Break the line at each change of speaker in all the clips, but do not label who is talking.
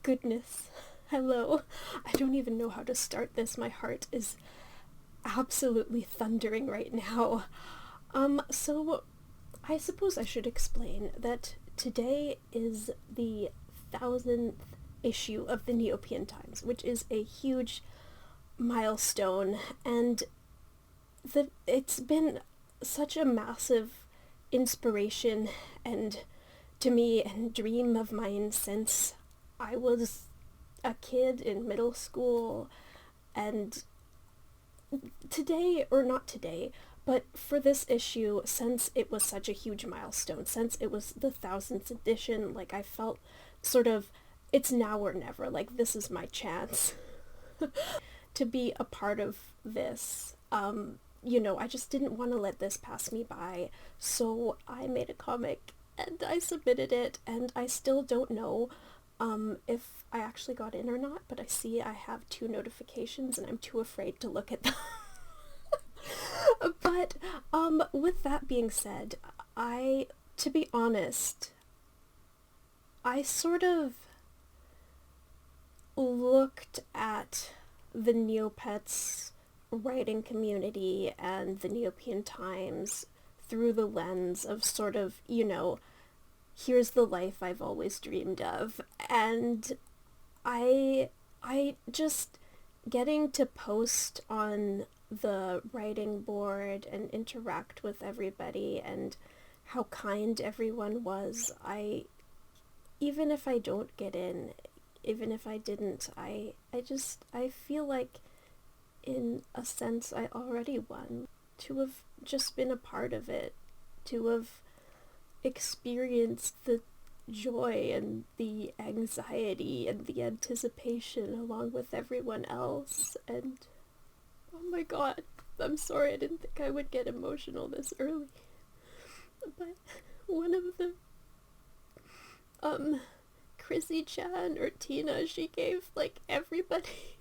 Goodness. Hello. I don't even know how to start this. My heart is absolutely thundering right now. So I suppose I should explain that today is the 1000th issue of the Neopian Times, which is a huge milestone, and it's been such a massive inspiration and to me and dream of mine since I was a kid in middle school. And today, or not today, but for this issue, since it was such a huge milestone, since it was the 1000th edition, like I felt sort of it's now or never, like this is my chance to be a part of this. I just didn't want to let this pass me by, so I made a comic and I submitted it, and I still don't know if I actually got in or not, but I see I have 2 notifications and I'm too afraid to look at them. But with that being said, to be honest, I sort of looked at the Neopets writing community and the Neopian Times through the lens of sort of, here's the life I've always dreamed of. And I just getting to post on the writing board and interact with everybody and how kind everyone was. Even if I don't get in, even if I didn't, I feel like in a sense I already won. To have just been a part of it, to have experienced the joy and the anxiety and the anticipation along with everyone else. And oh my god, I'm sorry, I didn't think I would get emotional this early. But one of the Chrissy Chan or Tina, she gave like everybody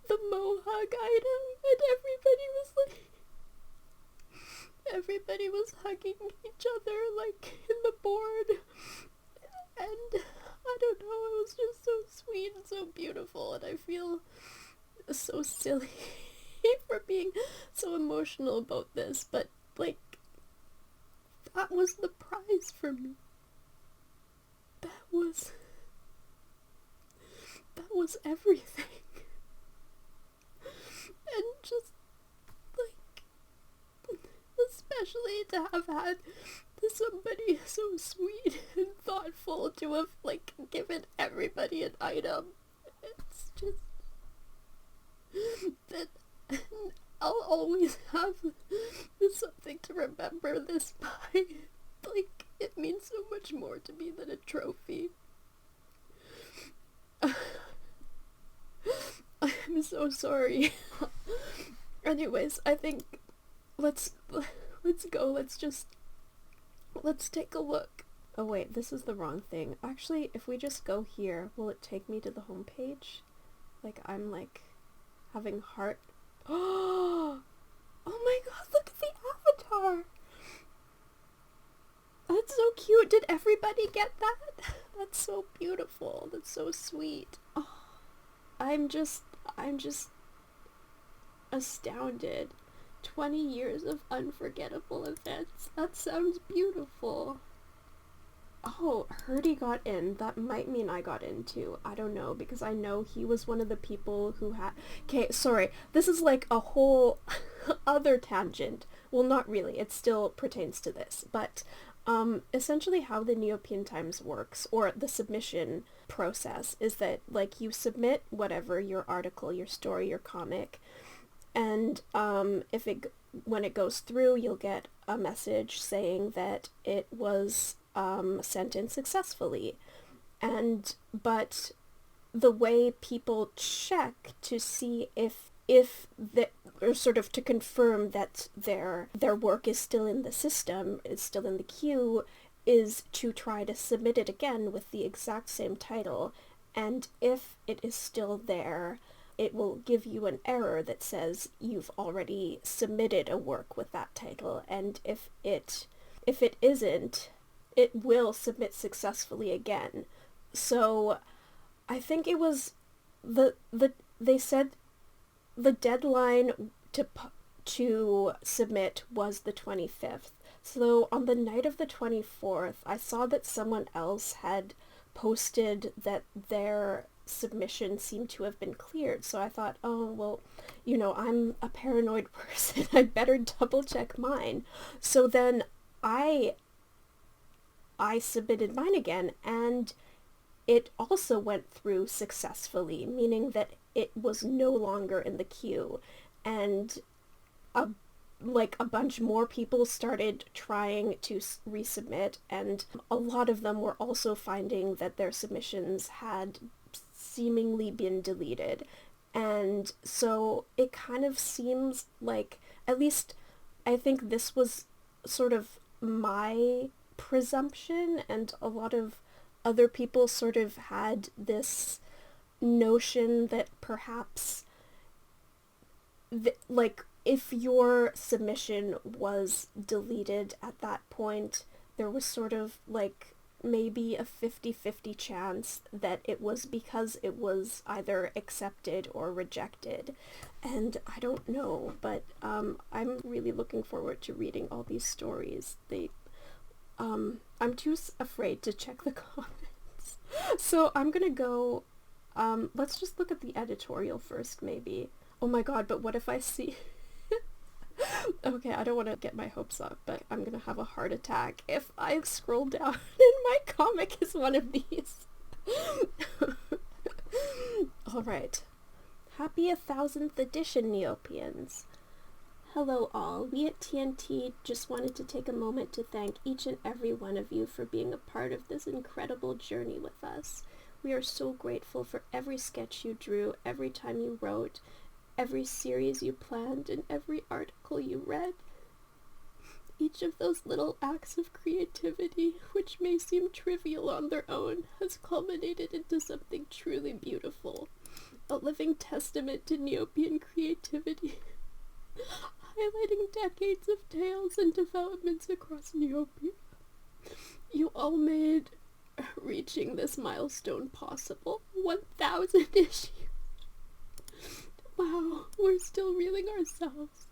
the mohug item, and everybody was hugging each other like in the board, and I don't know, it was just so sweet and so beautiful, and I feel so silly for being so emotional about this, but like that was the prize for me. That was everything. And just like, especially to have had somebody so sweet and thoughtful to have like given everybody an item. It's just that I'll always have something to remember this by. Like, it means so much more to me than a trophy. I'm so sorry. Anyways, I think let's go. Let's take a look. Oh wait, this is the wrong thing. Actually, if we just go here, will it take me to the homepage? Like, I'm like having heart. Oh my god, look at the avatar. That's so cute. Did everybody get that? That's so beautiful. That's so sweet. Oh, I'm just astounded. 20 years of unforgettable events. That sounds beautiful. Oh, Herdy got in. That might mean I got in too. I don't know, because I know he was one of the people who had... Okay, sorry. This is like a whole other tangent. Well, not really. It still pertains to this. But essentially how the Neopian Times works, or the submission process, is that like you submit whatever, your article, your story, your comic, and when it goes through, you'll get a message saying that it was sent in successfully. But the way people check to see if or sort of to confirm that their work is still in the system, is still in the queue, is to try to submit it again with the exact same title. And if it is still there, it will give you an error that says you've already submitted a work with that title. And if it isn't, it will submit successfully again. So I think it was they said the deadline to submit was the 25th. So on the night of the 24th, I saw that someone else had posted that their submission seemed to have been cleared. So I thought, oh, well, I'm a paranoid person. I'd better double check mine. So then I submitted mine again, and it also went through successfully, meaning that it was no longer in the queue. And a bunch more people started trying to resubmit, and a lot of them were also finding that their submissions had seemingly been deleted. And so it kind of seems like, at least I think this was sort of my presumption, and a lot of other people sort of had this notion that perhaps if your submission was deleted at that point, there was sort of maybe a 50-50 chance that it was because it was either accepted or rejected. And I don't know, but I'm really looking forward to reading all these stories. I'm too afraid to check the comments. So I'm gonna go, let's just look at the editorial first, maybe. Oh my god, but what if I see... Okay, I don't want to get my hopes up, but I'm gonna have a heart attack if I scroll down and my comic is one of these. Alright. Happy 1000th edition, Neopians. Hello all, we at TNT just wanted to take a moment to thank each and every one of you for being a part of this incredible journey with us. We are so grateful for every sketch you drew, every time you wrote, every series you planned, and every article you read. Each of those little acts of creativity, which may seem trivial on their own, has culminated into something truly beautiful. A living testament to Neopian creativity, highlighting decades of tales and developments across Neopia. You all made reaching this milestone possible. 1,000 issues. Wow, we're still reeling ourselves.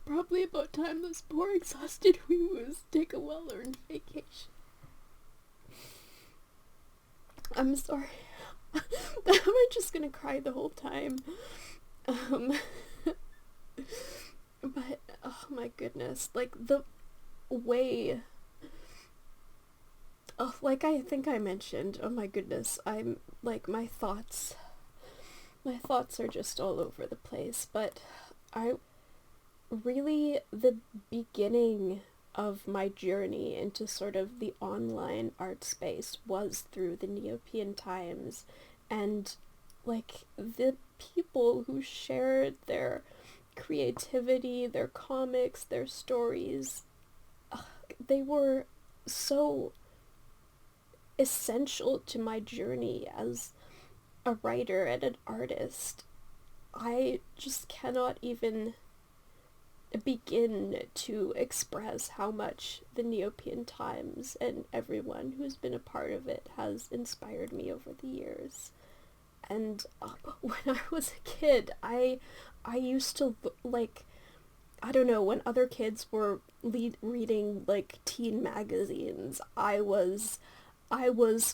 Probably about time those poor exhausted wee-woos take a well-earned vacation. I'm sorry. I'm just gonna cry the whole time. But, oh my goodness, the way... Oh, I think I mentioned, oh my goodness, I'm, my thoughts are just all over the place, but the beginning of my journey into sort of the online art space was through the Neopian Times, and, the people who shared their creativity, their comics, their stories, they were so essential to my journey as a writer and an artist. I just cannot even begin to express how much the Neopian Times and everyone who's been a part of it has inspired me over the years. And when I was a kid, I used to, I don't know, when other kids were reading, teen magazines, I was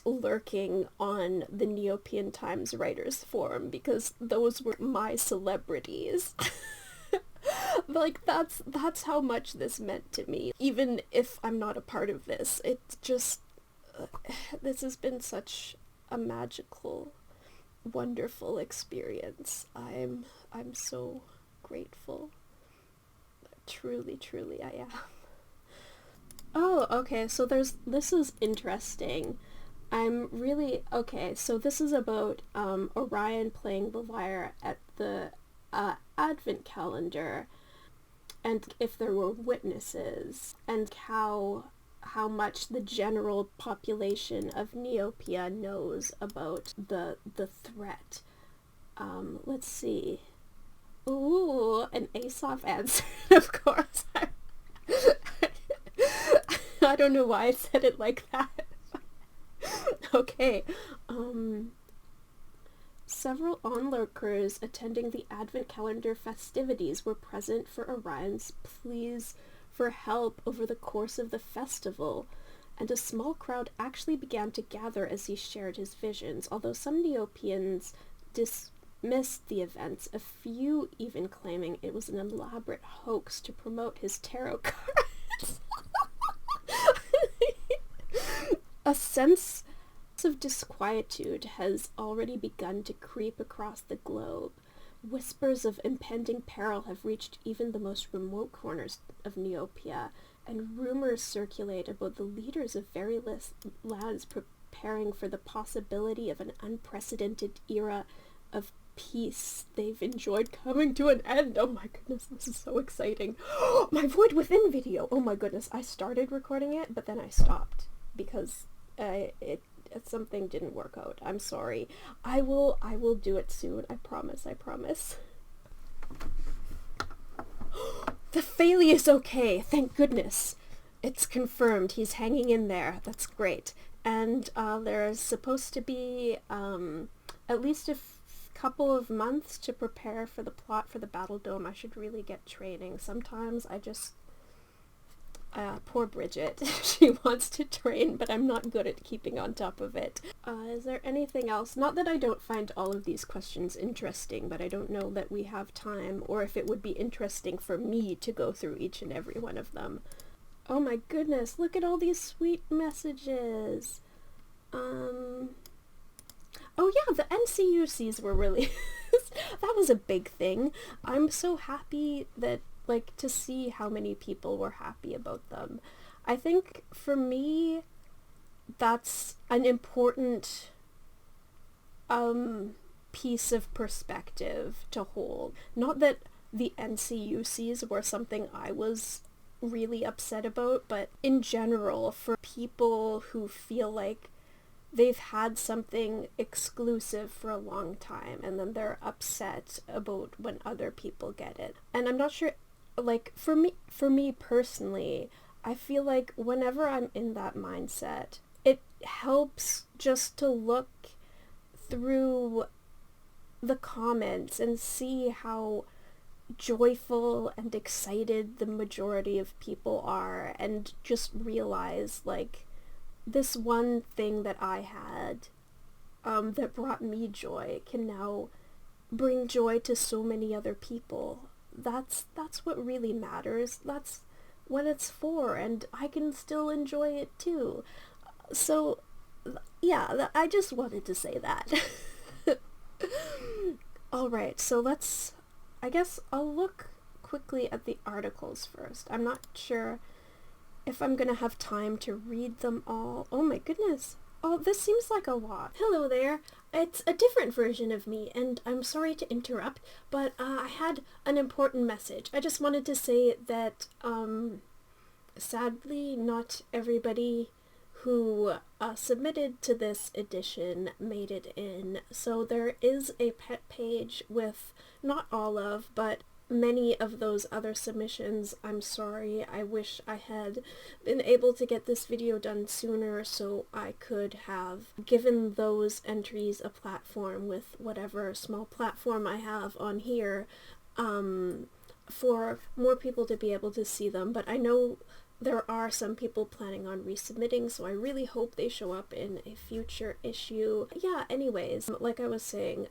lurking on the Neopian Times Writers Forum because those were my celebrities. That's how much this meant to me. Even if I'm not a part of this, it's just, this has been such a magical, wonderful experience. I'm so grateful. Truly, truly I am. Oh, okay, so this is interesting. So this is about Orion playing the lyre at the Advent calendar, and if there were witnesses, and how much the general population of Neopia knows about the threat. Let's see. Ooh, an Aesop answer, of course. I don't know why I said it like that. Okay. Several onlookers attending the Advent calendar festivities were present for Orion's pleas for help over the course of the festival, and a small crowd actually began to gather as he shared his visions, although some Neopians dismissed the events, a few even claiming it was an elaborate hoax to promote his tarot cards. A sense of disquietude has already begun to creep across the globe. Whispers of impending peril have reached even the most remote corners of Neopia, and rumors circulate about the leaders of various lands preparing for the possibility of an unprecedented era of peace they've enjoyed coming to an end. Oh my goodness, this is so exciting. My Void Within video! Oh my goodness, I started recording it, but then I stopped because something didn't work out. I'm sorry. I will do it soon. I promise. The Phaley is okay. Thank goodness. It's confirmed. He's hanging in there. That's great. And there's supposed to be at least a couple of months to prepare for the plot for the Battle Dome. I should really get training. Sometimes I just poor Bridget. She wants to train, but I'm not good at keeping on top of it. Is there anything else? Not that I don't find all of these questions interesting, but I don't know that we have time, or if it would be interesting for me to go through each and every one of them. Oh my goodness, look at all these sweet messages. Oh yeah, the NCUCs were really... that was a big thing. I'm so happy that to see how many people were happy about them. I think for me, that's an important piece of perspective to hold. Not that the NCUCs were something I was really upset about, but in general, for people who feel like they've had something exclusive for a long time and then they're upset about when other people get it. And I'm not sure, for me personally, I feel like whenever I'm in that mindset, it helps just to look through the comments and see how joyful and excited the majority of people are, and just realize this one thing that I had that brought me joy can now bring joy to so many other people. That's what really matters. That's what it's for, and I can still enjoy it too. So yeah, I just wanted to say that. Alright, so I guess I'll look quickly at the articles first. I'm not sure if I'm gonna have time to read them all. Oh my goodness. Oh, this seems like a lot. Hello there. It's a different version of me, and I'm sorry to interrupt, but I had an important message. I just wanted to say that, sadly, not everybody who submitted to this edition made it in. So there is a pet page with not all of, but many of those other submissions. I'm sorry. I wish I had been able to get this video done sooner so I could have given those entries a platform with whatever small platform I have on here, for more people to be able to see them. But I know there are some people planning on resubmitting, so I really hope they show up in a future issue. Yeah, anyways, like I was saying,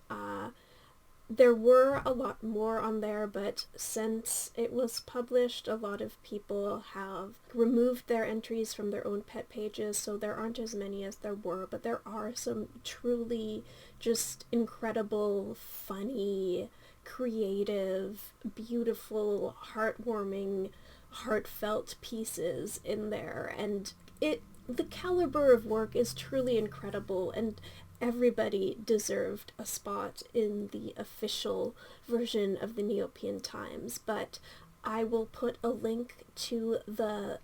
there were a lot more on there, but since it was published, a lot of people have removed their entries from their own pet pages, so there aren't as many as there were, but there are some truly just incredible, funny, creative, beautiful, heartwarming, heartfelt pieces in there, and the caliber of work is truly incredible, and everybody deserved a spot in the official version of the Neopian Times. But I will put a link to the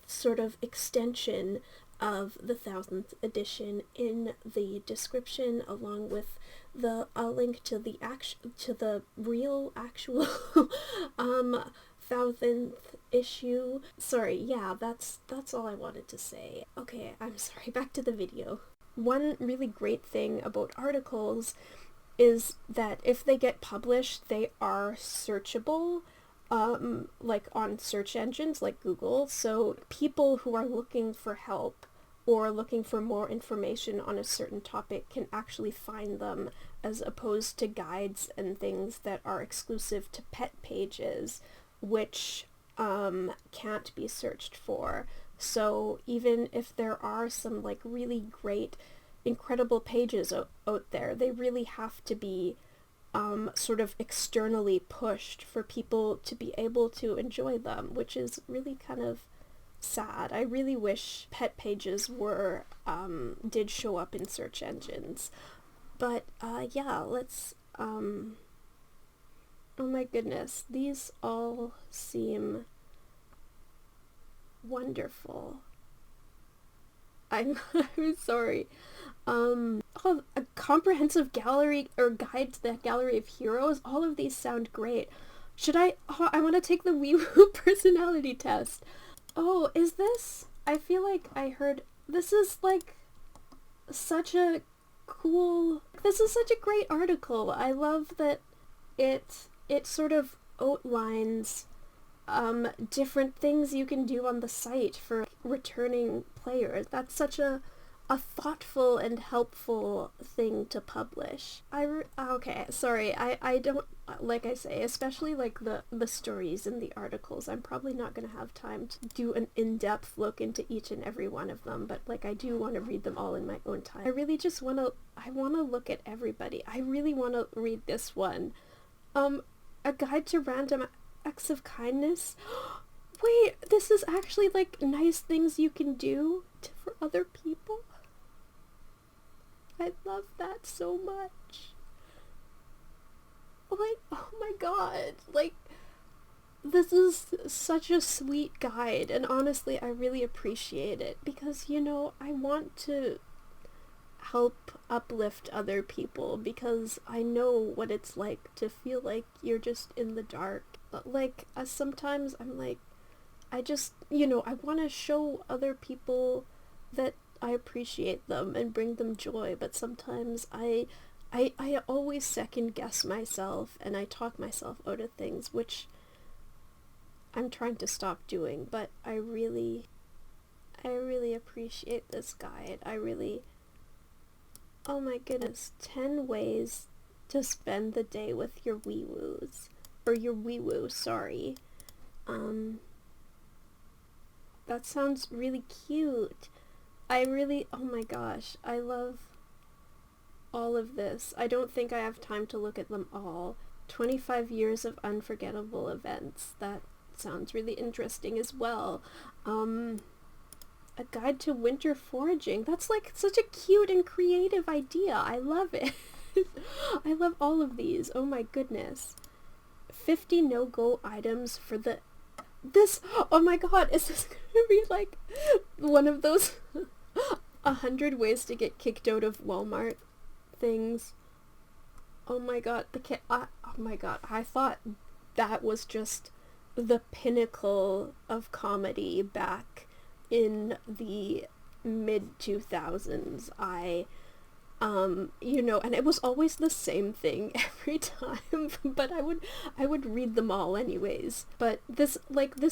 sort of extension of the 1000th edition in the description, along with a link to the real actual 1000th issue. Sorry, yeah, that's all I wanted to say. Okay, I'm sorry, back to the video. One really great thing about articles is that if they get published, they are searchable, like on search engines like Google. So people who are looking for help or looking for more information on a certain topic can actually find them, as opposed to guides and things that are exclusive to pet pages, which can't be searched for. So even if there are some like really great, incredible pages out there, they really have to be sort of externally pushed for people to be able to enjoy them, which is really kind of sad. I really wish pet pages were did show up in search engines. But yeah, let's oh my goodness, these all seem wonderful. I'm sorry. Oh, a comprehensive gallery or guide to the gallery of heroes. All of these sound great. Should I? Oh, I want to take the Wee-Woo personality test. Oh, is this? I feel like I heard this is like such a cool. This is such a great article. I love that it sort of outlines different things you can do on the site for returning players. That's such a thoughtful and helpful thing to publish. Okay, sorry, I don't, like I say, especially like the stories in the articles, I'm probably not going to have time to do an in-depth look into each and every one of them, but like I do want to read them all in my own time. I really just want to look at everybody. I really want to read this one. A guide to random acts of kindness. Wait, this is actually like nice things you can do for other people. I love that so much. Like, oh my god, like, this is such a sweet guide, and honestly, I really appreciate it, because, you know, I want to help uplift other people, because I know what it's like to feel like you're just in the dark. Like, sometimes I'm like, I just, you know, I want to show other people that I appreciate them and bring them joy, but sometimes I always second guess myself and I talk myself out of things, which I'm trying to stop doing, but I really appreciate this guide. Oh my goodness, 10 ways to spend the day with your wee-woos. Or your wee-woo, sorry. That sounds really cute. Oh my gosh, I love all of this. I don't think I have time to look at them all. 25 years of unforgettable events. That sounds really interesting as well. A guide to winter foraging. That's like such a cute and creative idea. I love it. I love all of these. Oh my goodness. 50 no-go items for oh my god, is this gonna be like one of those 100 ways to get kicked out of Walmart things? Oh my god, oh my god, I thought that was just the pinnacle of comedy back in the mid-2000s. You know, and it was always the same thing every time, but I would read them all anyways. But this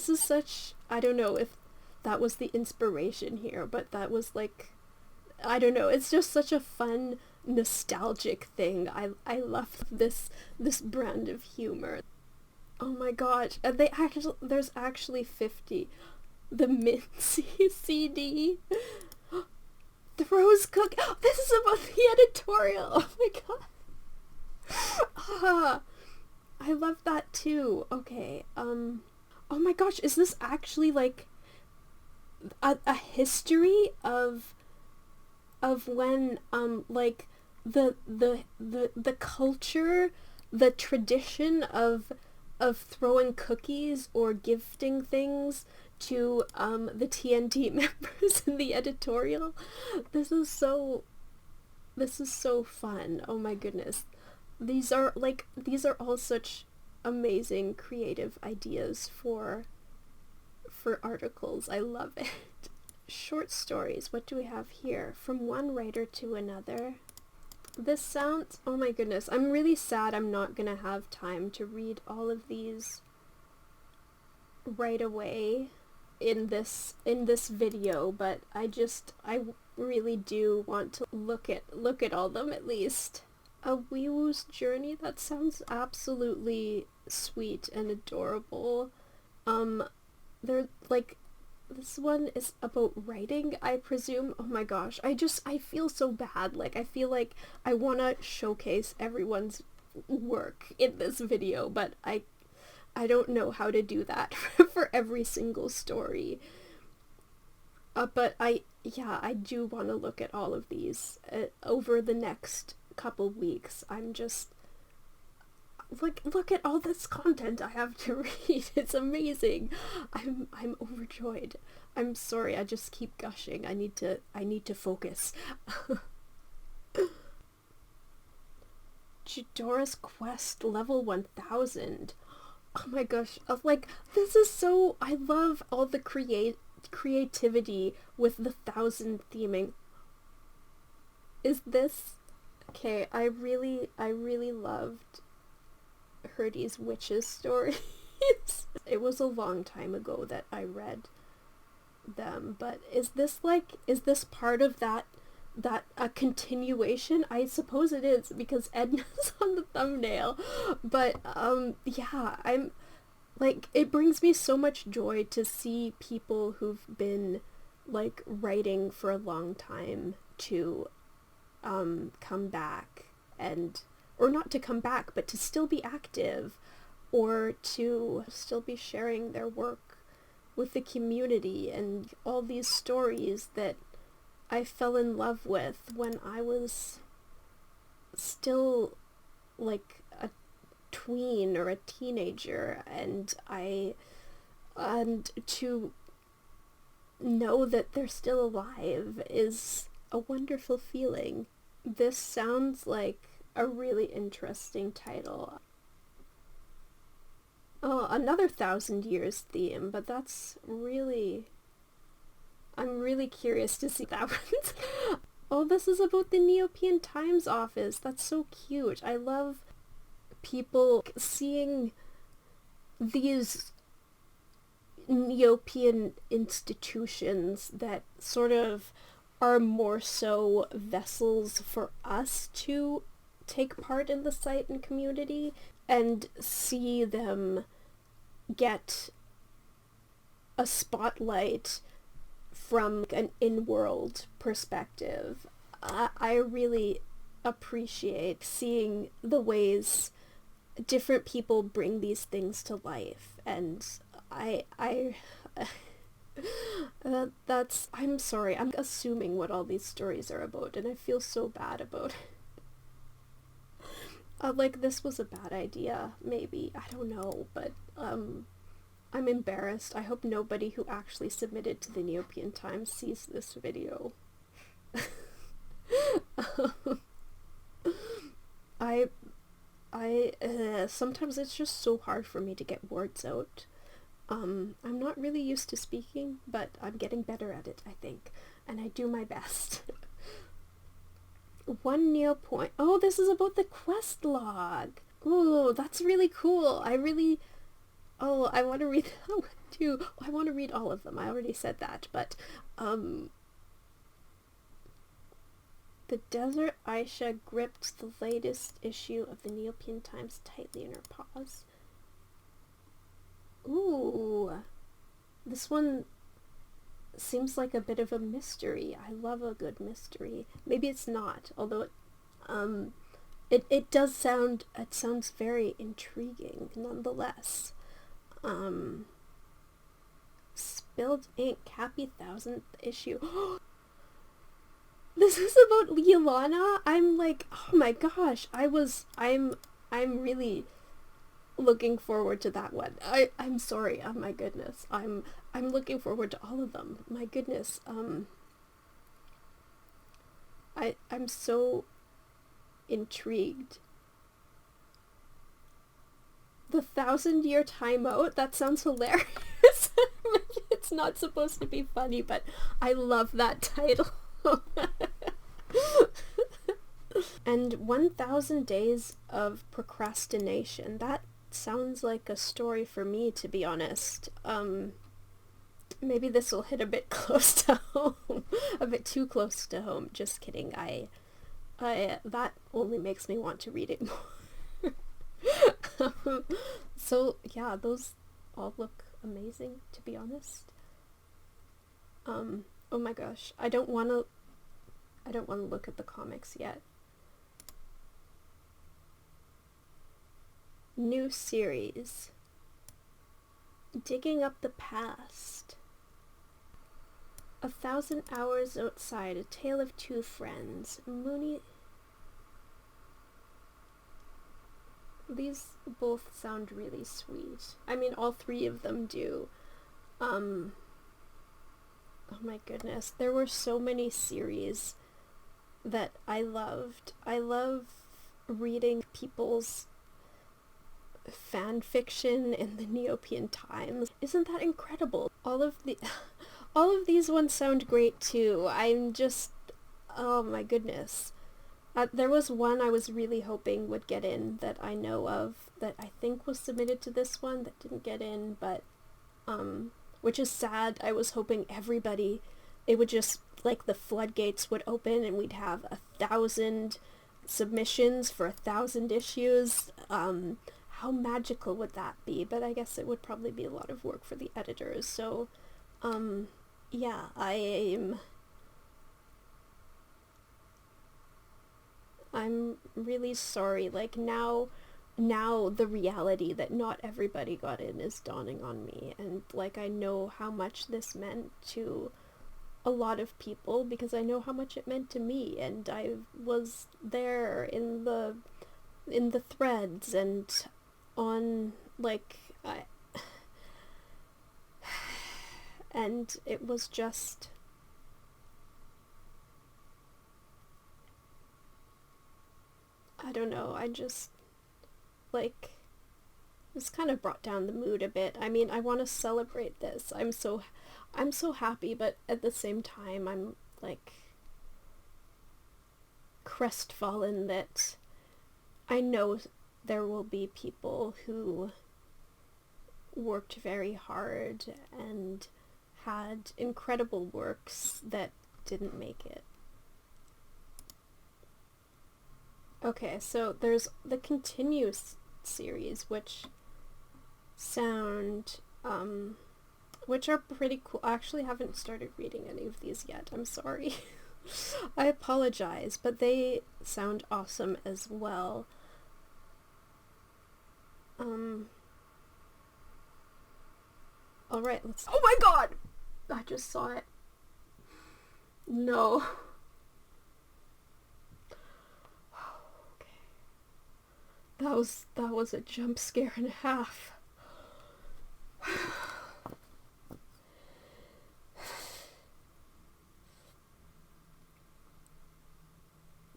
is such, I don't know if that was the inspiration here, but that was like, I don't know, it's just such a fun, nostalgic thing. I love this brand of humor. Oh my gosh, and there's actually 50. The Mincy CD. The Rose Cook. Oh, this is about the editorial. Oh my god. I love that too. Okay. Oh my gosh, is this actually like a history of when like the culture, the tradition of throwing cookies or gifting things to the TNT members in the editorial. This is so fun. Oh my goodness. These are all such amazing creative ideas for articles. I love it. Short stories. What do we have here? From one writer to another. This sounds, oh my goodness, I'm really sad I'm not gonna have time to read all of these right away in this video, but I really do want to look at all of them at least. A Weewoo's Journey? That sounds absolutely sweet and adorable. They're like, this one is about writing, I presume. Oh my gosh, I feel so bad. Like, I feel like I want to showcase everyone's work in this video, but I don't know how to do that for every single story. But I do want to look at all of these over the next couple weeks. I'm just look at all this content I have to read. It's amazing. I'm overjoyed. I'm sorry, I just keep gushing. I need to focus. Jidora's Quest level 1000. Oh my gosh. Like, this is so, I love all the creativity with the 1000 theming. Is this okay? I really loved Herdy's Witches stories. It was a long time ago that I read them, but is this part of that a continuation? I suppose it is, because Edna's on the thumbnail. But yeah, I'm like, it brings me so much joy to see people who've been like writing for a long time to come back, and or not to come back, but to still be active, or to still be sharing their work with the community, and all these stories that I fell in love with when I was still like a tween or a teenager, and to know that they're still alive is a wonderful feeling. This sounds like a really interesting title. Oh, another 1000 Years theme, but that's really... I'm really curious to see that one. Oh, this is about the Neopian Times office. That's so cute. I love people seeing these Neopian institutions that sort of are more so vessels for us to take part in the site and community, and see them get a spotlight from an in-world perspective. I really appreciate seeing the ways different people bring these things to life, and I'm sorry, I'm assuming what all these stories are about, and I feel so bad about it. Like, this was a bad idea, maybe, I don't know, but I'm embarrassed. I hope nobody who actually submitted to the Neopian Times sees this video. Sometimes it's just so hard for me to get words out. I'm not really used to speaking, but I'm getting better at it, I think, and I do my best. One Neo point. Oh, this is about the quest log. Oh, that's really cool. I want to read that one too. Oh, I want to read all of them. I already said that, but the Desert Aisha gripped the latest issue of the Neopian Times tightly in her paws. Ooh, this one seems like a bit of a mystery. I love a good mystery. Maybe it's not, although it does sound, it sounds very intriguing nonetheless. Spilled Ink, happy 1000th issue. This is about Yolana. I'm like, oh my gosh, I'm really looking forward to that one. I'm sorry, oh my goodness. I'm looking forward to all of them. My goodness. I'm so intrigued. The 1000-year timeout? That sounds hilarious. It's not supposed to be funny, but I love that title. And 1,000 Days of Procrastination. That sounds like a story for me, to be honest. Maybe this will hit a bit close to home. A bit too close to home. Just kidding. That only makes me want to read it more. So, yeah, those all look amazing, to be honest. Oh my gosh. I don't want to look at the comics yet. New series. Digging Up the Past. 1,000 Hours Outside, A Tale of Two Friends. Mooney. These both sound really sweet. I mean, all three of them do. Oh my goodness. There were so many series that I loved. I love reading people's fan fiction in the Neopian Times. Isn't that incredible? All of these ones sound great too. I'm just, oh my goodness. There was one I was really hoping would get in that I know of that I think was submitted to this one that didn't get in, but which is sad. I was hoping everybody, it would just, like, the floodgates would open and we'd have 1,000 submissions for 1,000 issues. How magical would that be? But I guess it would probably be a lot of work for the editors. So, yeah, I'm really sorry. Like, now the reality that not everybody got in is dawning on me. And, like, I know how much this meant to a lot of people because I know how much it meant to me. And I was there in the threads and on, like, and it was just, I don't know, I just, like, this kind of brought down the mood a bit. I mean, I want to celebrate this. I'm so happy, but at the same time, I'm, like, crestfallen that I know there will be people who worked very hard and had incredible works that didn't make it. Okay, so there's the continuous series, which sound, which are pretty cool. I actually haven't started reading any of these yet. I'm sorry. I apologize, but they sound awesome as well. Alright, let's... Oh my god! I just saw it. No. Okay. That was a jump scare and a half.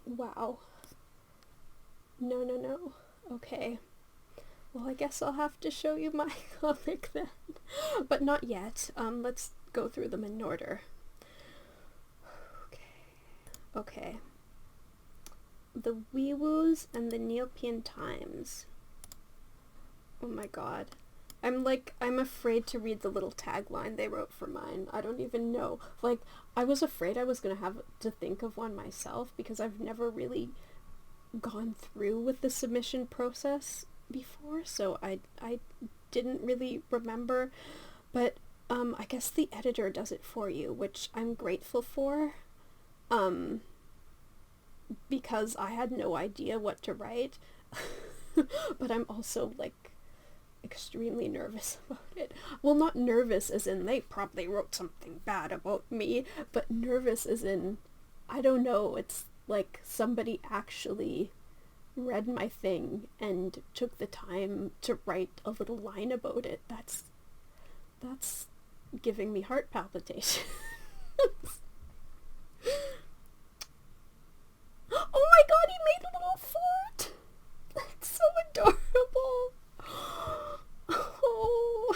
Wow. No. Okay. Well, I guess I'll have to show you my comic then. But not yet. Let's go through them in order. Okay. The Wee-Woos and the Neopian Times. Oh my god. I'm afraid to read the little tagline they wrote for mine. I don't even know. Like, I was afraid I was gonna have to think of one myself because I've never really gone through with the submission process before, so I didn't really remember, but I guess the editor does it for you, which I'm grateful for, because I had no idea what to write. But I'm also, like, extremely nervous about it. Well, not nervous as in they probably wrote something bad about me, but nervous as in, I don't know, it's like somebody actually read my thing and took the time to write a little line about it. That's giving me heart palpitations. Oh my god, he made a little fort! That's so adorable! Oh,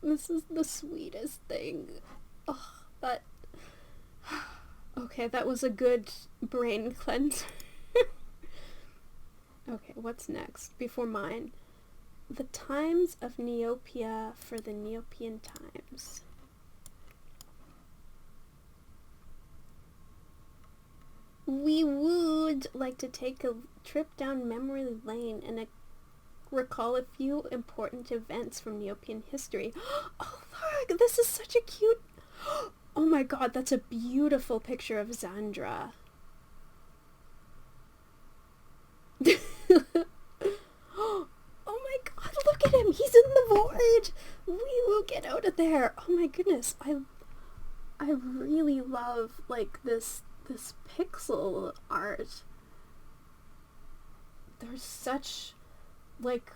this is the sweetest thing. Oh, but... Okay. Okay, that was a good brain cleanser. Okay, what's next? Before mine. The Times of Neopia for the Neopian Times. We would like to take a trip down memory lane and recall a few important events from Neopian history. Oh, look! This is such a cute... Oh my god, that's a beautiful picture of Xandra. Oh my god, look at him! He's in the void! We will get out of there! Oh my goodness, I really love, like, this pixel art. There's such, like,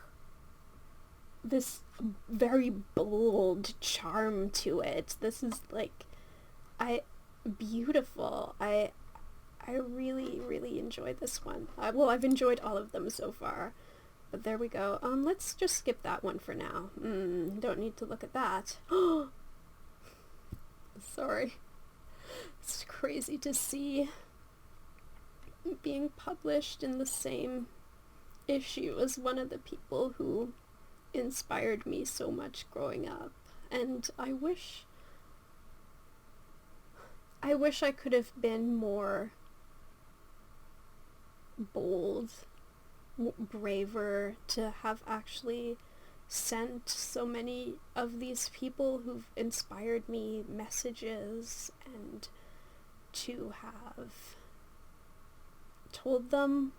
this very bold charm to it. This is, like, beautiful. I really, really enjoyed this one. Well, I've enjoyed all of them so far. But there we go. Let's just skip that one for now. Don't need to look at that. Sorry. It's crazy to see being published in the same issue as one of the people who inspired me so much growing up. And I wish I could have been more bold, braver, to have actually sent so many of these people who've inspired me messages, and to have told them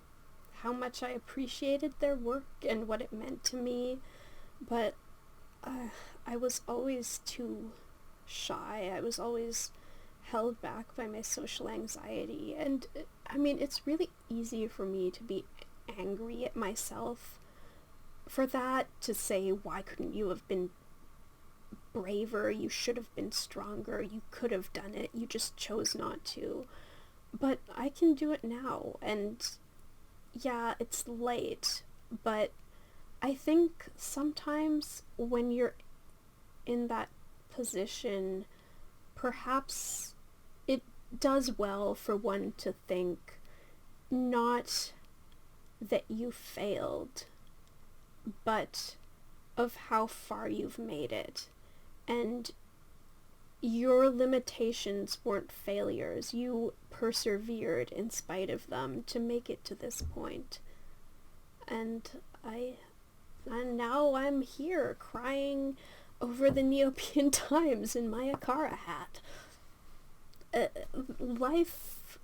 how much I appreciated their work and what it meant to me. But I was always too shy. I was always held back by my social anxiety. And I mean, it's really easy for me to be angry at myself for that, to say, why couldn't you have been braver? You should have been stronger. You could have done it. You just chose not to. But I can do it now. And yeah, it's late, but I think sometimes when you're in that position, perhaps it does well for one to think not that you failed, but of how far you've made it. And your limitations weren't failures. You persevered in spite of them to make it to this point. And now I'm here crying over the Neopian Times in my Akara hat. Life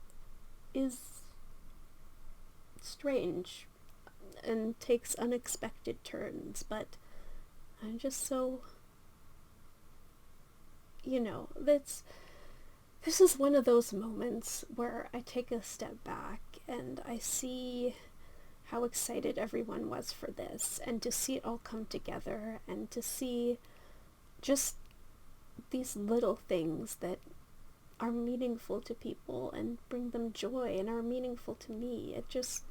is strange and takes unexpected turns, but I'm just so, this is one of those moments where I take a step back and I see how excited everyone was for this, and to see it all come together, and to see just these little things that are meaningful to people and bring them joy and are meaningful to me. It just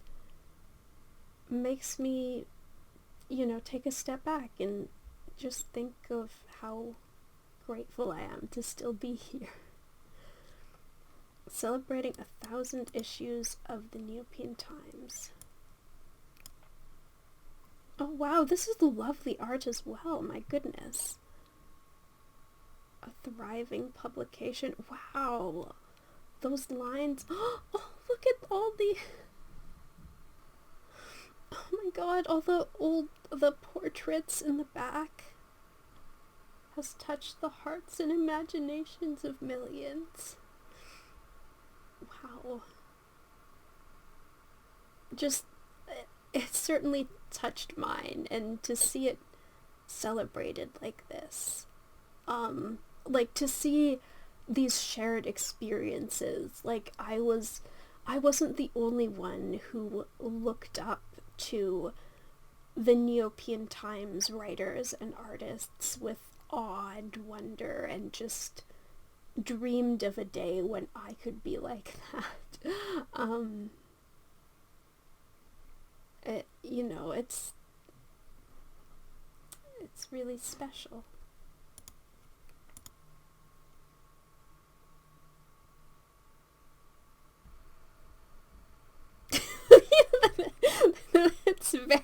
makes me, take a step back and just think of how grateful I am to still be here. Celebrating 1,000 issues of the Neopian Times. Oh wow, this is lovely art as well, my goodness. A thriving publication. Wow, those lines. Oh, look at all the... Oh my god, all the portraits in the back has touched the hearts and imaginations of millions. Wow. Just, it certainly touched mine, and to see it celebrated like this, like to see these shared experiences, like I wasn't the only one who looked up to the Neopian Times writers and artists with awe and wonder, and just dreamed of a day when I could be like that. It's really special.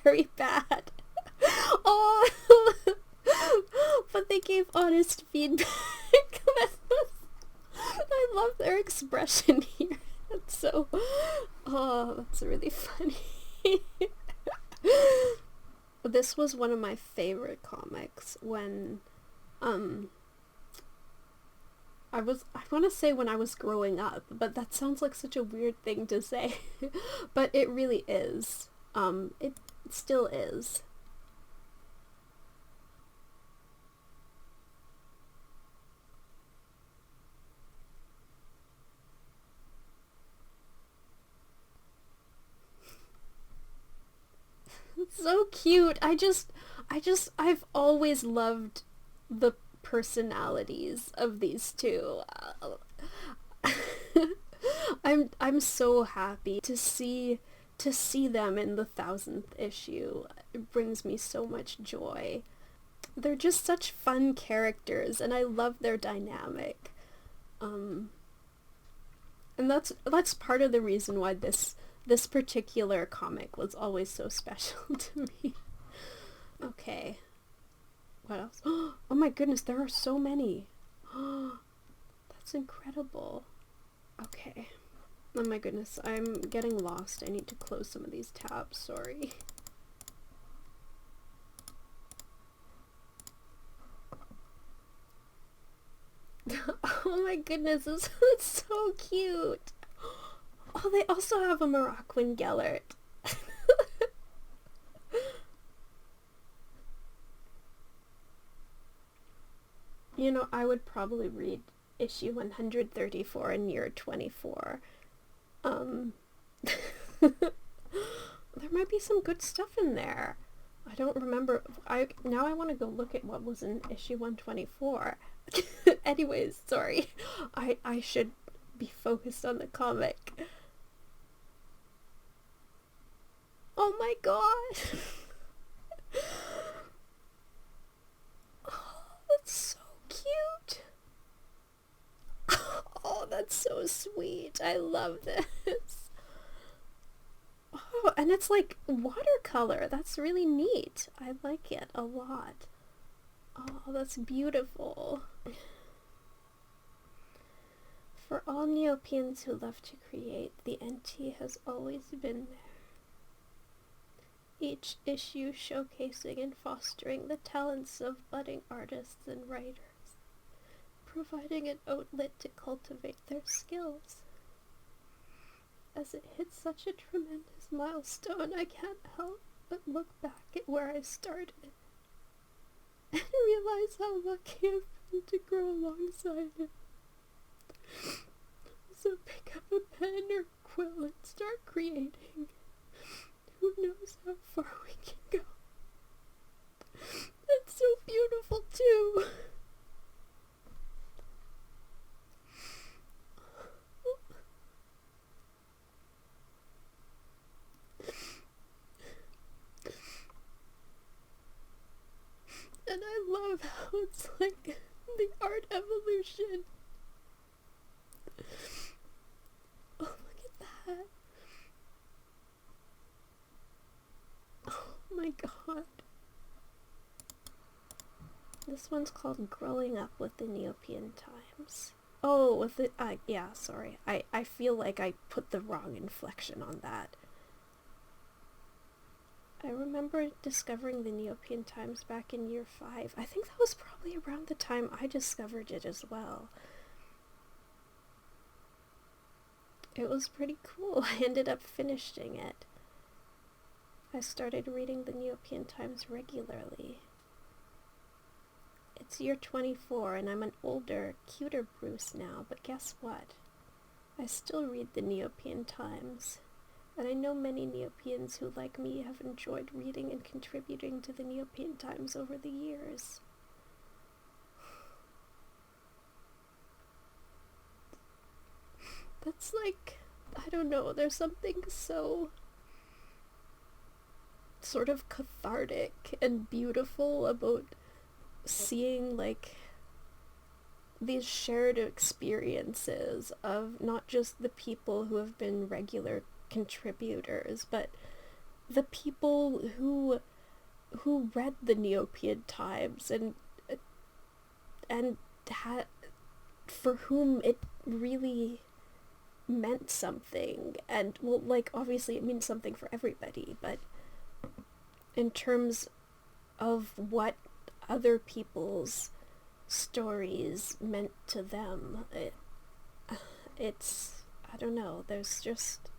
very bad. Oh, but they gave honest feedback. I love their expression here. That's so, oh, that's really funny. This was one of my favorite comics when, I want to say when I was growing up, but that sounds like such a weird thing to say. But it really is. It still is. So cute. I've always loved the personalities of these two. I'm so happy to see them in the 1000th issue. It brings me so much joy. They're just such fun characters, and I love their dynamic. And that's part of the reason why this particular comic was always so special to me. Okay. What else? Oh my goodness, there are so many. That's incredible. Okay. Oh my goodness, I'm getting lost. I need to close some of these tabs, sorry. Oh my goodness, this is so cute. Oh, they also have a Moroccan Gellert. You know, I would probably read issue 134 and year 24. There might be some good stuff in there. I don't remember. Now I want to go look at what was in issue 124. Anyways, sorry. I should be focused on the comic. Oh my god. Oh, that's so cute. Oh, that's so sweet. I love this. Oh, and it's like watercolor. That's really neat. I like it a lot. Oh, that's beautiful. For all Neopians who love to create, the NT has always been there. Each issue showcasing and fostering the talents of budding artists and writers, providing an outlet to cultivate their skills. As it hits such a tremendous milestone, I can't help but look back at where I started and realize how lucky I've been to grow alongside him. So pick up a pen or quill and start creating. Who knows how far we can go? That's so beautiful too. And I love how it's like the art evolution. Oh, look at that. Oh my god. This one's called Growing Up with the Neopian Times. Oh, with it, yeah, sorry. I feel like I put the wrong inflection on that. I remember discovering the Neopian Times back in year 5. I think that was probably around the time I discovered it as well. It was pretty cool. I ended up finishing it. I started reading the Neopian Times regularly. It's year 24 and I'm an older, cuter Bruce now, but guess what? I still read the Neopian Times. And I know many Neopians who, like me, have enjoyed reading and contributing to the Neopian Times over the years. That's like, I don't know, there's something so sort of cathartic and beautiful about seeing, like, these shared experiences of not just the people who have been regular contributors, but the people who read the Neopian Times and had, for whom it really meant something. And, well, like, obviously it means something for everybody, but in terms of what other people's stories meant to them, it's, I don't know, there's just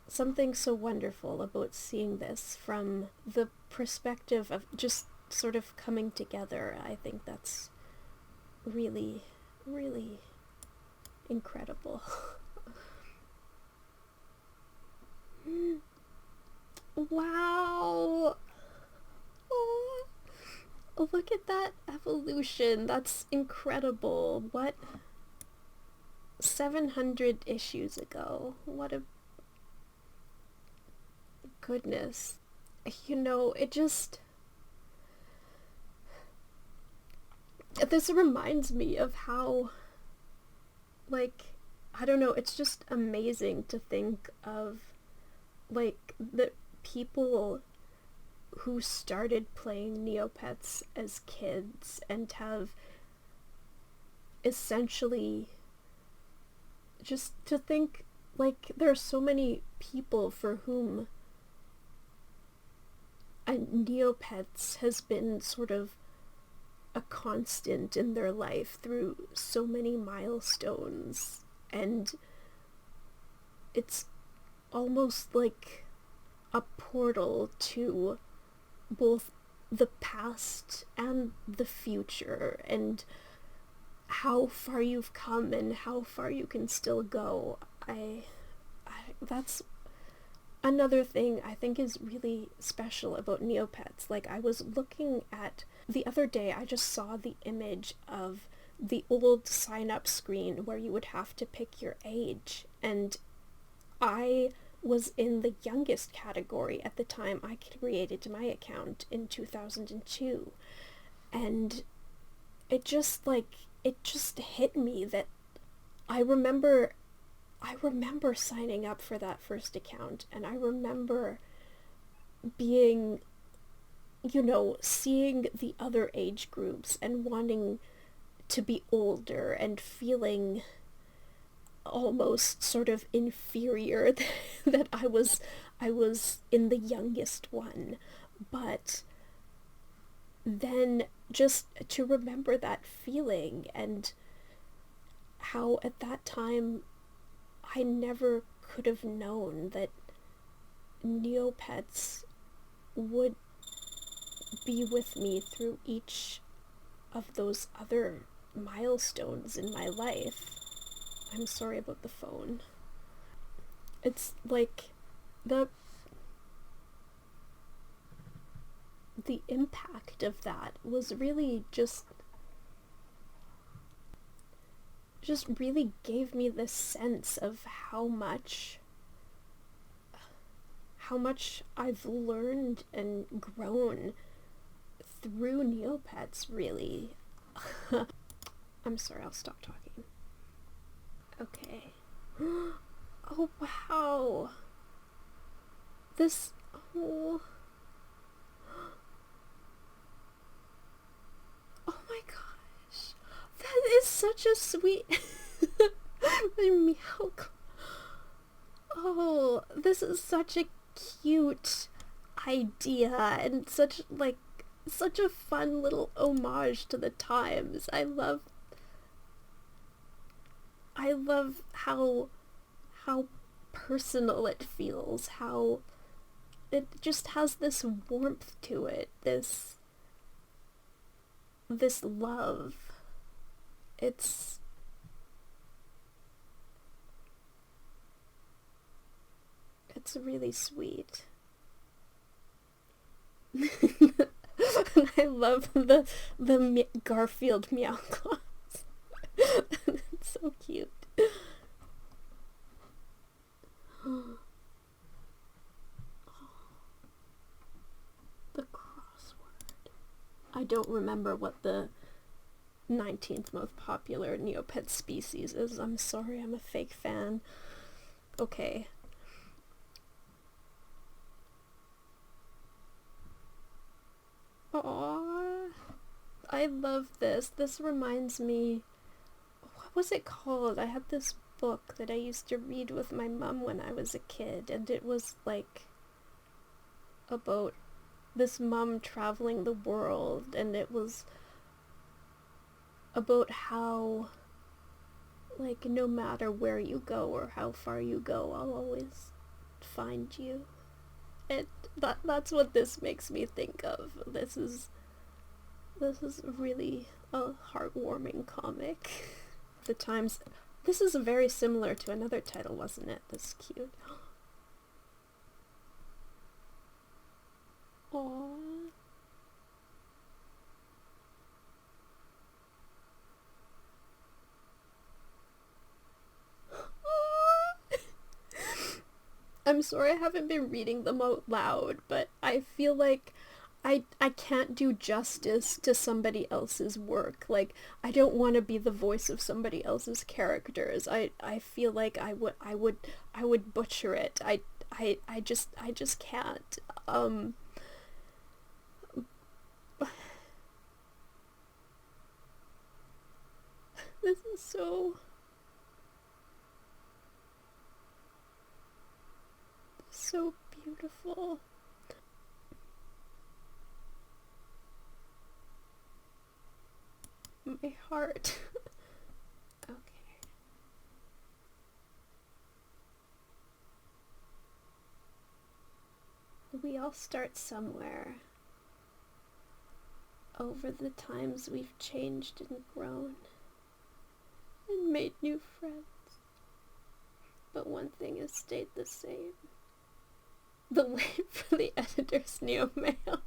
something so wonderful about seeing this from the perspective of just sort of coming together. I think that's really, really incredible. Wow! Oh, look at that evolution. That's incredible. What? 700 issues ago. What a goodness. You know, it just... This reminds me of how, like, I don't know, it's just amazing to think of, like, the people who started playing Neopets as kids and have essentially, just to think, like, there are so many people for whom Neopets has been sort of a constant in their life through so many milestones, and it's almost like a portal to both the past and the future, and how far you've come and how far you can still go. That's another thing I think is really special about Neopets. Like, I was looking at, the other day I just saw the image of the old sign-up screen where you would have to pick your age, and I was in the youngest category at the time I created my account in 2002, and it just hit me that I remember signing up for that first account, and I remember being, you know, seeing the other age groups and wanting to be older and feeling almost sort of inferior that I was in the youngest one. But then just to remember that feeling, and how at that time I never could have known that Neopets would be with me through each of those other milestones in my life. I'm sorry about the phone. It's like the impact of that was really just really gave me this sense of how much I've learned and grown through Neopets, really. I'm sorry, I'll stop talking. Okay. Oh, wow. This... Oh... Oh my gosh. That is such a sweet... Meow. Oh, this is such a cute idea, and such a fun little homage to the times. I love how personal it feels, how it just has this warmth to it, this love. It's really sweet. I love the Garfield meow claws. It's so cute. The crossword. I don't remember what the 19th most popular Neopet species is. I'm sorry, I'm a fake fan. Okay. I love this. This reminds me, what was it called? I had this book that I used to read with my mom when I was a kid, and it was like about this mom traveling the world, and it was about how, like, no matter where you go or how far you go, I'll always find you. And that's what this makes me think of. This is really a heartwarming comic. The Times. This is very similar to another title, wasn't it? That's cute. Aww. I'm sorry I haven't been reading them out loud, but I feel like I can't do justice to somebody else's work. Like, I don't want to be the voice of somebody else's characters. I feel like I would butcher it. I just can't. This is so beautiful. My heart. Okay. We all start somewhere. Over the times we've changed and grown and made new friends. But one thing has stayed the same. The wait for the editor's new mail.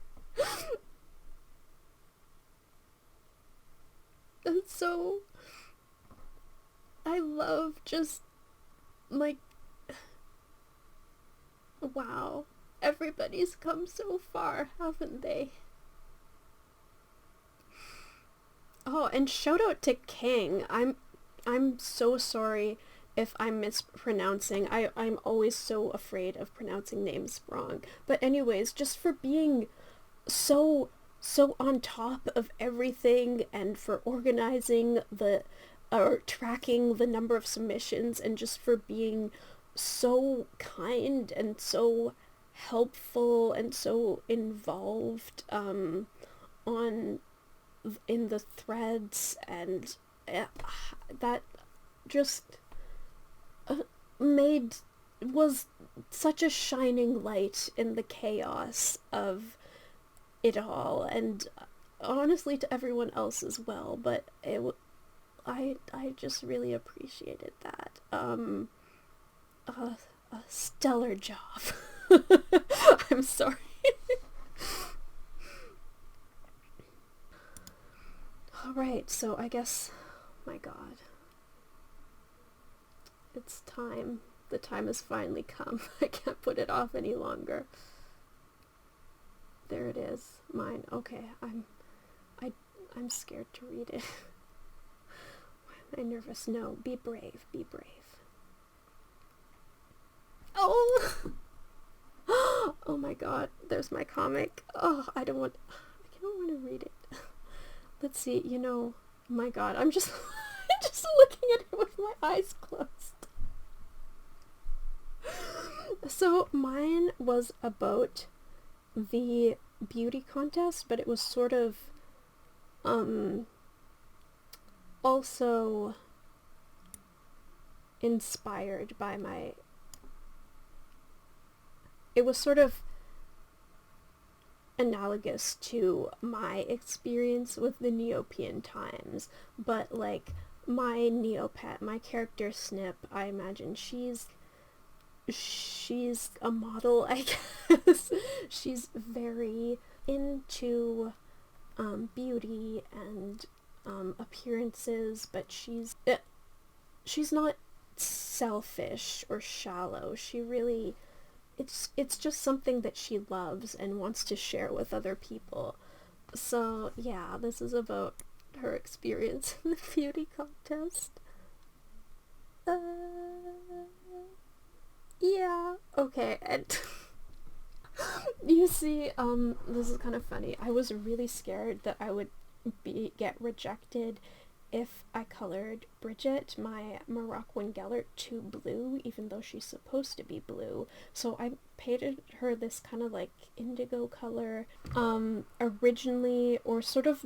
And so, I love just, like, wow, everybody's come so far, haven't they? Oh, and shout out to King. I'm so sorry if I'm mispronouncing. I'm always so afraid of pronouncing names wrong. But anyways, just for being so on top of everything, and for organizing or tracking the number of submissions, and just for being so kind and so helpful and so involved in the threads, and that just was such a shining light in the chaos of it all, and honestly to everyone else as well, but I just really appreciated that. A stellar job. I'm sorry. Alright, so I guess, my god, it's time. The time has finally come. I can't put it off any longer. There it is. Mine. Okay, I'm scared to read it. Why am I nervous? No, be brave, be brave. Oh! Oh my god, there's my comic. Oh, I don't want to read it. Let's see, my god, I'm just looking at it with my eyes closed. So mine was about the beauty contest, but it was sort of also inspired by it was sort of analogous to my experience with the Neopian Times, but like my Neopet, my character Snip, I imagine she's a model, I guess. She's very into beauty and appearances, but she's not selfish or shallow. She really, it's just something that she loves and wants to share with other people. So yeah, this is about her experience in the beauty contest. Yeah, okay, and you see, this is kind of funny. I was really scared that I would get rejected if I colored Bridget, my Moroccan Gellert, too blue, even though she's supposed to be blue. So I painted her this kind of like indigo color, originally, or sort of,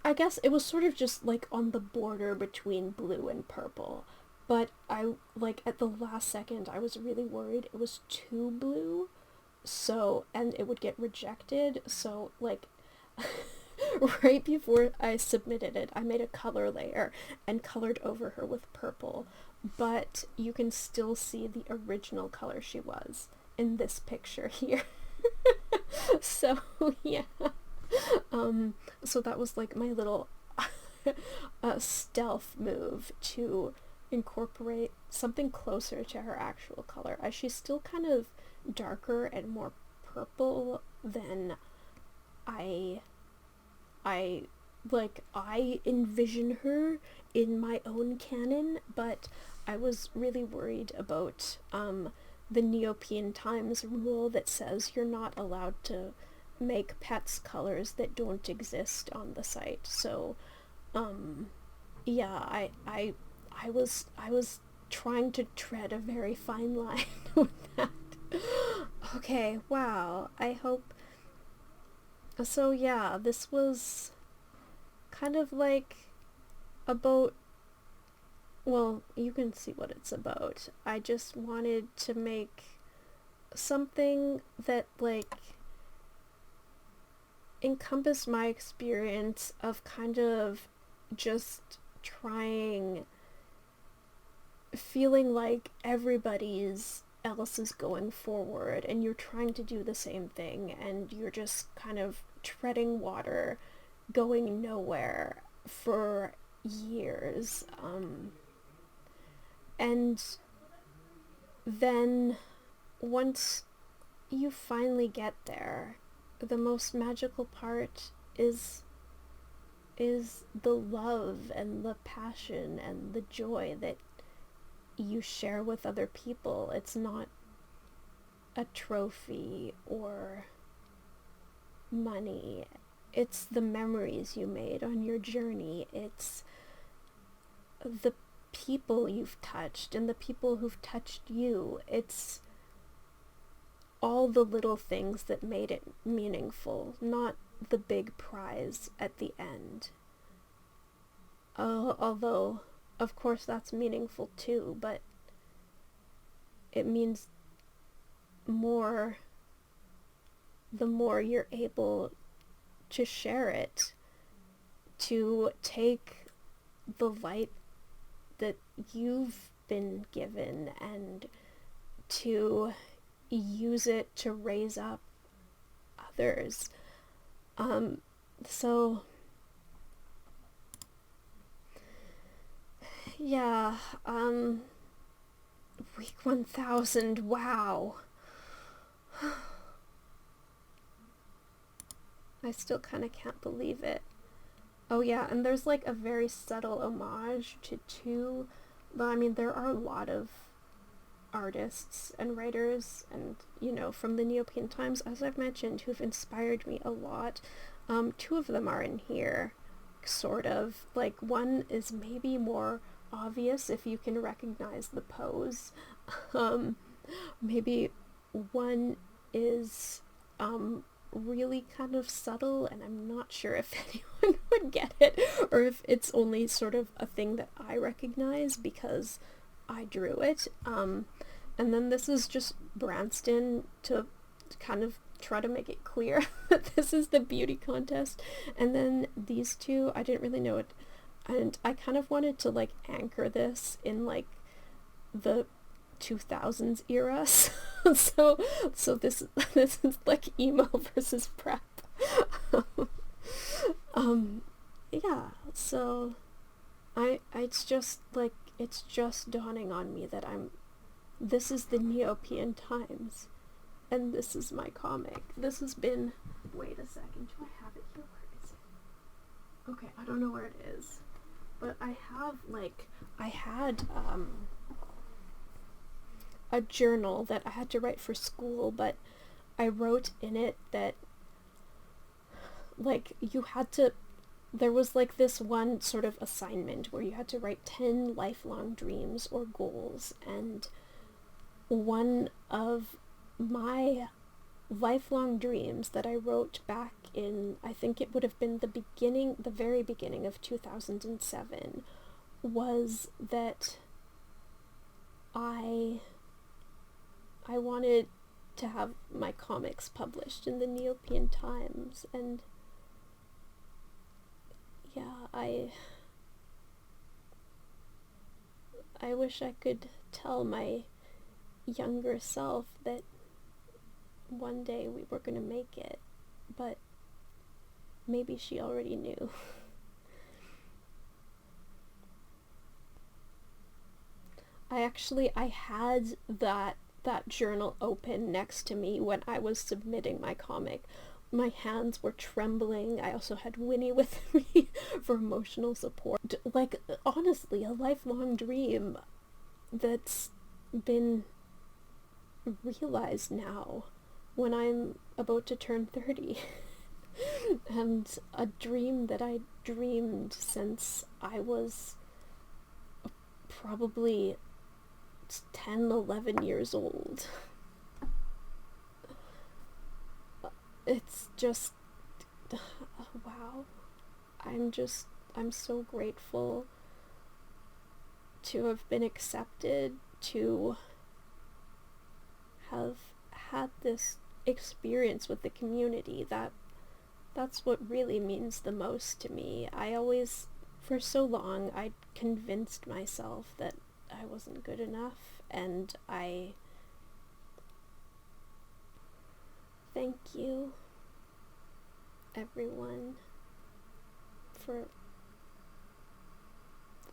I guess it was sort of just like on the border between blue and purple. But I, like, at the last second, I was really worried it was too blue, so, and it would get rejected, so, like, right before I submitted it, I made a color layer and colored over her with purple, but you can still see the original color she was in this picture here. So, yeah. So that was, like, my little stealth move to incorporate something closer to her actual color. She's still kind of darker and more purple than I envision her in my own canon, but I was really worried about the Neopian Times rule that says you're not allowed to make pets colors that don't exist on the site. So yeah, I was trying to tread a very fine line with that. Okay, wow. I hope. So yeah, this was kind of like about, well, you can see what it's about. I just wanted to make something that, like, encompassed my experience of kind of just feeling like everybody's else is going forward and you're trying to do the same thing and you're just kind of treading water, going nowhere for years. And then once you finally get there, the most magical part is the love and the passion and the joy that you share with other people. It's not a trophy or money. It's the memories you made on your journey. It's the people you've touched and the people who've touched you. It's all the little things that made it meaningful, not the big prize at the end. Although, of course, that's meaningful too, but it means more the more you're able to share it, to take the light that you've been given and to use it to raise up others. So yeah, week 1000, wow. I still kind of can't believe it. Oh yeah, and there's like a very subtle homage to two, but I mean there are a lot of artists and writers and, you know, from the Neopian Times, as I've mentioned, who've inspired me a lot. Two of them are in here, sort of. Like, one is maybe more obvious if you can recognize the pose. Maybe one is really kind of subtle, and I'm not sure if anyone would get it, or if it's only sort of a thing that I recognize because I drew it. And then this is just Branston to kind of try to make it clear that this is the beauty contest. And then these two, I didn't really know it, and I kind of wanted to like anchor this in like the 2000s era. so this is like emo versus prep. Yeah, so it's just like, it's just dawning on me that this is the Neopian Times, and this is my comic. This has been, wait a second, do I have it here? Where is it? Okay, I don't know where it is, but I had a journal that I had to write for school, but I wrote in it that, like, you had to there was like this one sort of assignment where you had to write 10 lifelong dreams or goals, and one of my lifelong dreams that I wrote back in, I think it would have been the very beginning of 2007, was that I wanted to have my comics published in the Neopian Times, and yeah, I wish I could tell my younger self that one day we were gonna make it, but maybe she already knew. I had that journal open next to me when I was submitting my comic. My hands were trembling. I also had Winnie with me for emotional support. Like, honestly, a lifelong dream that's been realized now when I'm about to turn 30. And a dream that I dreamed since I was probably 10, 11 years old. It's just, wow. I'm so grateful to have been accepted, to have had this experience with the community. That's what really means the most to me. For so long, I convinced myself that I wasn't good enough, and I thank you, everyone, for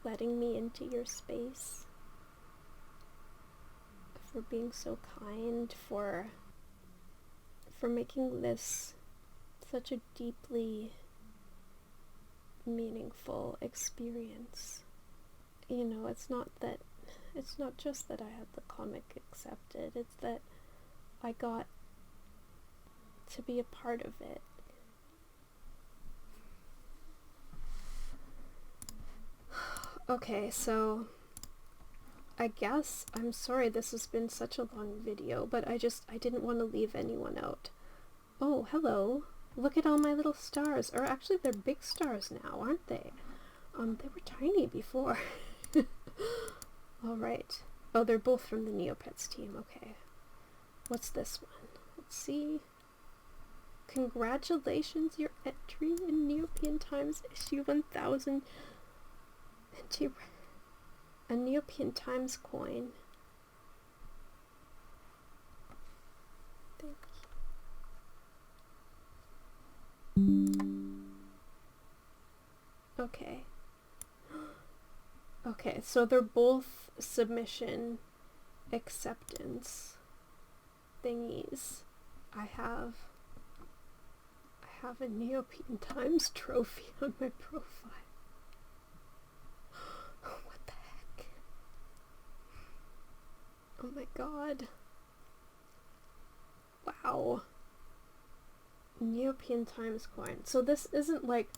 letting me into your space, for being so kind, for making this such a deeply meaningful experience. You know, it's not just that I had the comic accepted, it's that I got to be a part of it. Okay, so I guess, I'm sorry this has been such a long video, but I didn't want to leave anyone out. Oh, hello. Look at all my little stars. Or actually, they're big stars now, aren't they? They were tiny before. Alright. Oh, they're both from the Neopets team. Okay. What's this one? Let's see. Congratulations, your entry in Neopian Times issue 1000. A Neopian Times coin. Thank you. Okay. Okay, so they're both submission acceptance thingies. I have a Neopian Times trophy on my profile. What the heck? Oh my god. Wow. Neopian Times coin. So this isn't like,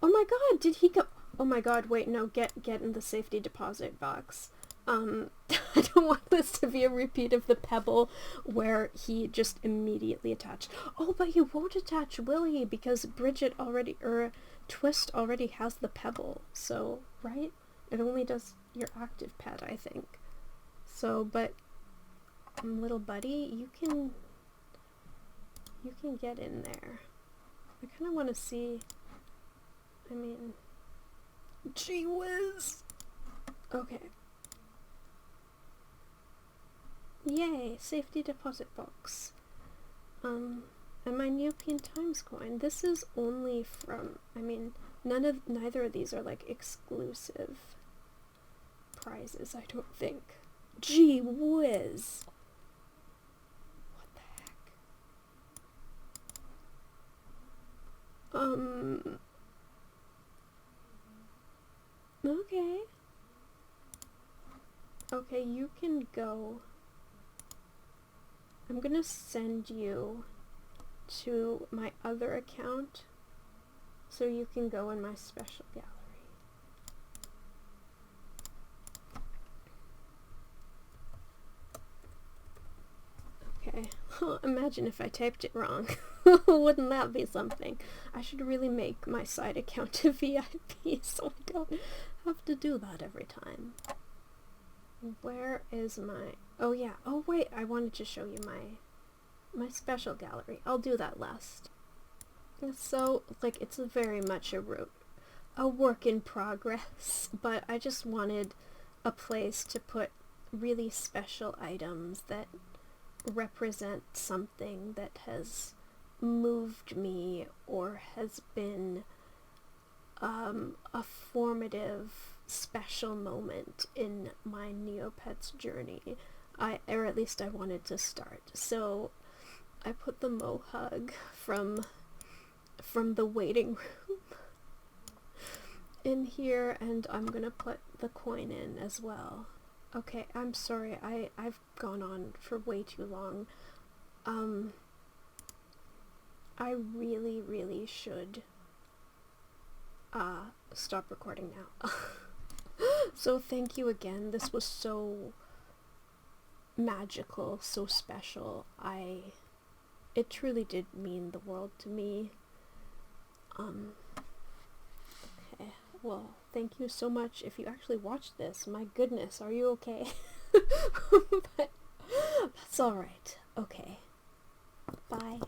oh my god, did he go? Oh my god, wait, no, get in the safety deposit box. I don't want this to be a repeat of the Pebble where he just immediately attached. Oh, but he won't attach, will he? Because Twist already has the Pebble, so, right? It only does your active pet, I think. So, but, little buddy, you can get in there. I kind of want to see, I mean, gee whiz! Okay. Yay, safety deposit box. And my Neopian Times coin. This is only from, I mean, neither of these are like exclusive prizes, I don't think. Gee whiz! What the heck? Okay. Okay, you can go. I'm gonna send you to my other account so you can go in my special gallery. Okay, imagine if I typed it wrong. Wouldn't that be something? I should really make my side account a VIP so I don't have to do that every time. Where is my... Oh yeah, oh wait, I wanted to show you my special gallery. I'll do that last. So, like, it's very much a work in progress, but I just wanted a place to put really special items that represent something that has moved me or has been a formative, special moment in my Neopets journey. Or at least I wanted to start. So I put the mohug from the waiting room in here, and I'm gonna put the coin in as well. Okay, I'm sorry, I've gone on for way too long. I really should stop recording now. So thank you again. This was so magical, so special. It truly did mean the world to me. Okay, well, thank you so much if you actually watched this. My goodness, are you okay? But that's alright. Okay. Bye.